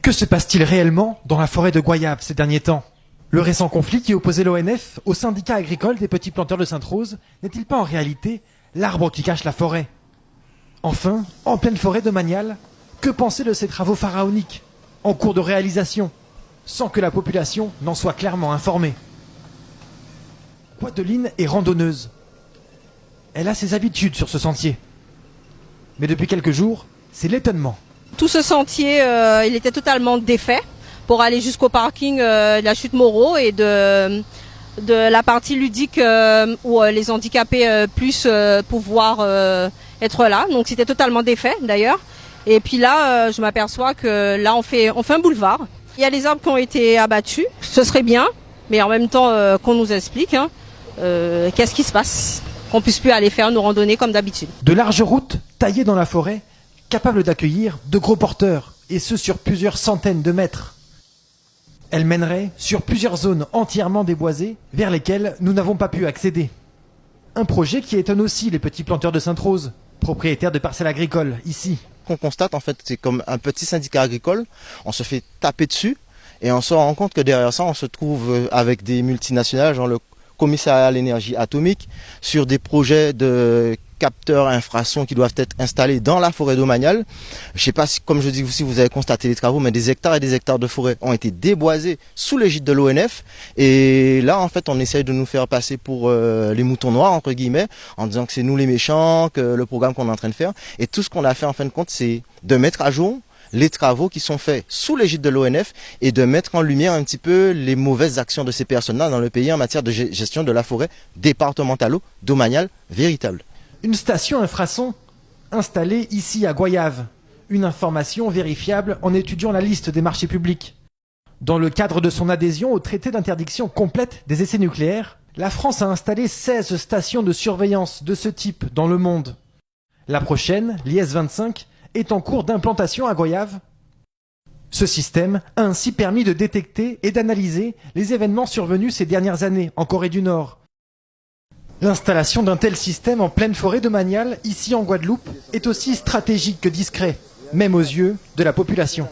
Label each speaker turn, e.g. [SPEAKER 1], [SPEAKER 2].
[SPEAKER 1] Que se passe-t-il réellement dans la forêt de Goyave ces derniers temps? Le récent conflit qui opposait l'ONF au syndicat agricole des petits planteurs de Sainte-Rose n'est-il pas en réalité l'arbre qui cache la forêt? Enfin, en pleine forêt de Manial, que penser de ces travaux pharaoniques, en cours de réalisation, sans que la population n'en soit clairement informée? Gwendoline est randonneuse. Elle a ses habitudes sur ce sentier. Mais depuis quelques jours, c'est l'étonnement.
[SPEAKER 2] Tout ce sentier, il était totalement défait pour aller jusqu'au parking de la chute Moreau et de la partie ludique où les handicapés puissent pouvoir être là. Donc c'était totalement défait d'ailleurs. Et puis là, je m'aperçois que là on fait un boulevard. Il y a les arbres qui ont été abattus. Ce serait bien, mais en même temps qu'on nous explique qu'est-ce qui se passe, qu'on puisse plus aller faire nos randonnées comme d'habitude.
[SPEAKER 1] De larges routes taillées dans la forêt, capables d'accueillir de gros porteurs, et ce sur plusieurs centaines de mètres. Elles mèneraient sur plusieurs zones entièrement déboisées vers lesquelles nous n'avons pas pu accéder. Un projet qui étonne aussi les petits planteurs de Sainte-Rose, propriétaires de parcelles agricoles ici.
[SPEAKER 3] Qu'on constate en fait, c'est comme un petit syndicat agricole, on se fait taper dessus et on se rend compte que derrière ça on se trouve avec des multinationales, genre le commissariat à l'énergie atomique, sur des projets de capteurs infrasons qui doivent être installés dans la forêt domaniale. Je ne sais pas si, comme je dis, si vous avez constaté les travaux, mais des hectares et des hectares de forêt ont été déboisés sous l'égide de l'ONF. Et là, en fait, on essaye de nous faire passer pour les moutons noirs, entre guillemets, en disant que c'est nous les méchants, que le programme qu'on est en train de faire. Et tout ce qu'on a fait, en fin de compte, c'est de mettre à jour les travaux qui sont faits sous l'égide de l'ONF et de mettre en lumière un petit peu les mauvaises actions de ces personnes-là dans le pays en matière de gestion de la forêt départementale domaniale véritable.
[SPEAKER 1] Une station infrason installée ici à Goyave. Une information vérifiable en étudiant la liste des marchés publics. Dans le cadre de son adhésion au traité d'interdiction complète des essais nucléaires, la France a installé 16 stations de surveillance de ce type dans le monde. La prochaine, l'IS-25, est en cours d'implantation à Goyave. Ce système a ainsi permis de détecter et d'analyser les événements survenus ces dernières années en Corée du Nord. L'installation d'un tel système en pleine forêt de Manial, ici en Guadeloupe, est aussi stratégique que discret, même aux yeux de la population.